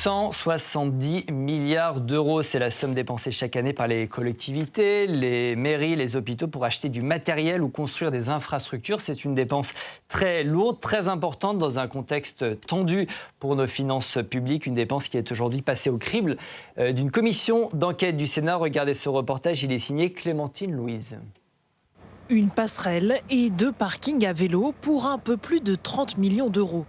170 milliards d'euros, c'est la somme dépensée chaque année par les collectivités, les mairies, les hôpitaux pour acheter du matériel ou construire des infrastructures. C'est une dépense très lourde, très importante dans un contexte tendu pour nos finances publiques. Une dépense qui est aujourd'hui passée au crible d'une commission d'enquête du Sénat. Regardez ce reportage, il est signé Clémentine Louise. Une passerelle et 2 parkings à vélo pour un peu plus de 30 millions d'euros.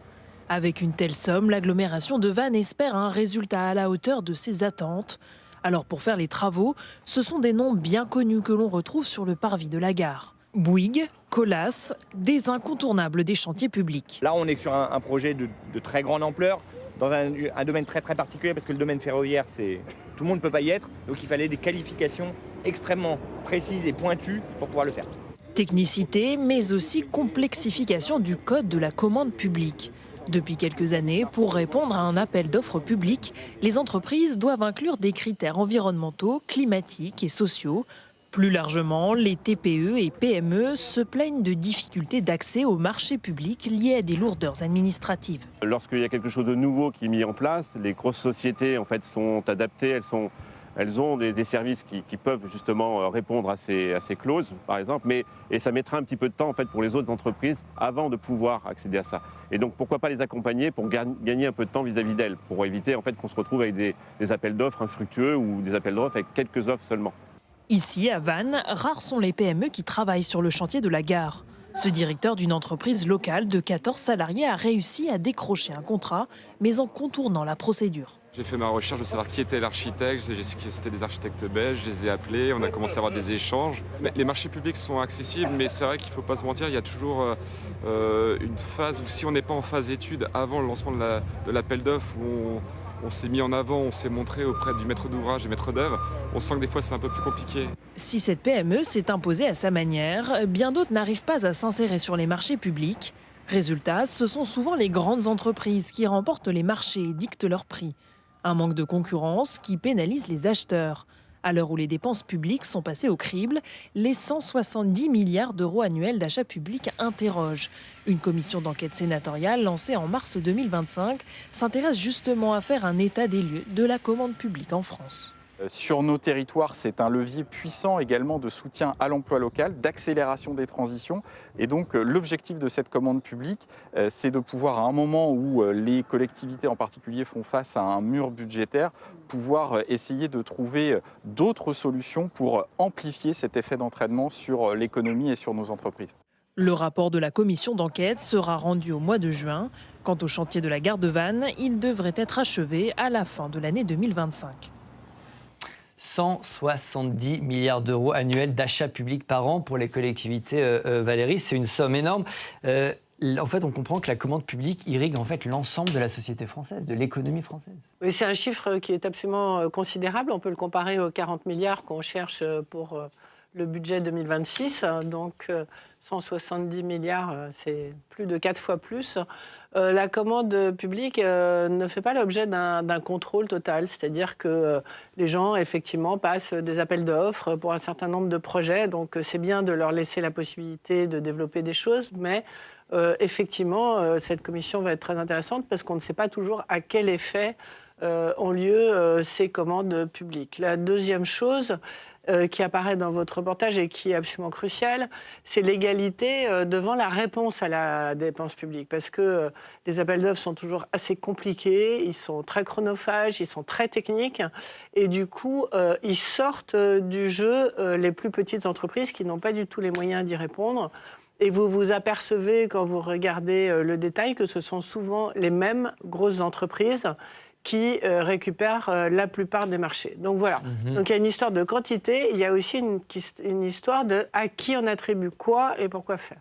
Avec une telle somme, l'agglomération de Vannes espère un résultat à la hauteur de ses attentes. Alors pour faire les travaux, ce sont des noms bien connus que l'on retrouve sur le parvis de la gare. Bouygues, Colas, des incontournables des chantiers publics. Là, on est sur un projet de très grande ampleur, dans un domaine très particulier, parce que le domaine ferroviaire, tout le monde ne peut pas y être. Donc il fallait des qualifications extrêmement précises et pointues pour pouvoir le faire. Technicité, mais aussi complexification du code de la commande publique. Depuis quelques années, pour répondre à un appel d'offres public, les entreprises doivent inclure des critères environnementaux, climatiques et sociaux. Plus largement, les TPE et PME se plaignent de difficultés d'accès au marché public liées à des lourdeurs administratives. Lorsqu'il y a quelque chose de nouveau qui est mis en place, les grosses sociétés en fait, sont adaptées, elles ont des services qui peuvent justement répondre à ces clauses, par exemple, et ça mettra un petit peu de temps en fait, pour les autres entreprises avant de pouvoir accéder à ça. Et donc pourquoi pas les accompagner pour gagner un peu de temps vis-à-vis d'elles, pour éviter en fait, qu'on se retrouve avec des appels d'offres infructueux ou des appels d'offres avec quelques offres seulement. Ici, à Vannes, rares sont les PME qui travaillent sur le chantier de la gare. Ce directeur d'une entreprise locale de 14 salariés a réussi à décrocher un contrat, mais en contournant la procédure. J'ai fait ma recherche de savoir qui était l'architecte, j'ai su que c'était des architectes belges, je les ai appelés, on a commencé à avoir des échanges. Les marchés publics sont accessibles, mais c'est vrai qu'il ne faut pas se mentir, il y a toujours une phase où si on n'est pas en phase étude avant le lancement de l'appel d'offres, où on s'est mis en avant, on s'est montré auprès du maître d'ouvrage et maître d'œuvre, on sent que des fois c'est un peu plus compliqué. Si cette PME s'est imposée à sa manière, bien d'autres n'arrivent pas à s'insérer sur les marchés publics. Résultat, ce sont souvent les grandes entreprises qui remportent les marchés et dictent leurs prix. Un manque de concurrence qui pénalise les acheteurs. À l'heure où les dépenses publiques sont passées au crible, les 170 milliards d'euros annuels d'achat public interrogent. Une commission d'enquête sénatoriale lancée en mars 2025 s'intéresse justement à faire un état des lieux de la commande publique en France. Sur nos territoires, c'est un levier puissant également de soutien à l'emploi local, d'accélération des transitions. Et donc l'objectif de cette commande publique, c'est de pouvoir, à un moment où les collectivités en particulier font face à un mur budgétaire, pouvoir essayer de trouver d'autres solutions pour amplifier cet effet d'entraînement sur l'économie et sur nos entreprises. Le rapport de la commission d'enquête sera rendu au mois de juin. Quant au chantier de la gare de Vannes, il devrait être achevé à la fin de l'année 2025. 170 milliards d'euros annuels d'achat public par an pour les collectivités. Valérie, c'est une somme énorme. En fait, on comprend que la commande publique irrigue en fait l'ensemble de la société française, de l'économie française. Oui, c'est un chiffre qui est absolument considérable. On peut le comparer aux 40 milliards qu'on cherche pour le budget 2026. Donc 170 milliards, c'est plus de 4 fois plus. La commande publique ne fait pas l'objet d'un contrôle total. C'est-à-dire que les gens, effectivement, passent des appels d'offres pour un certain nombre de projets. Donc c'est bien de leur laisser la possibilité de développer des choses, mais effectivement, cette commission va être très intéressante parce qu'on ne sait pas toujours à quel effet ont lieu ces commandes publiques. La deuxième chose qui apparaît dans votre reportage et qui est absolument cruciale, c'est l'égalité devant la réponse à la dépense publique. Parce que les appels d'offres sont toujours assez compliqués, ils sont très chronophages, ils sont très techniques. Et du coup, ils sortent du jeu les plus petites entreprises qui n'ont pas du tout les moyens d'y répondre. Et vous vous apercevez, quand vous regardez le détail, que ce sont souvent les mêmes grosses entreprises qui récupèrent la plupart des marchés. Donc voilà. Donc il y a une histoire de quantité, il y a aussi une histoire de à qui on attribue quoi et pourquoi faire.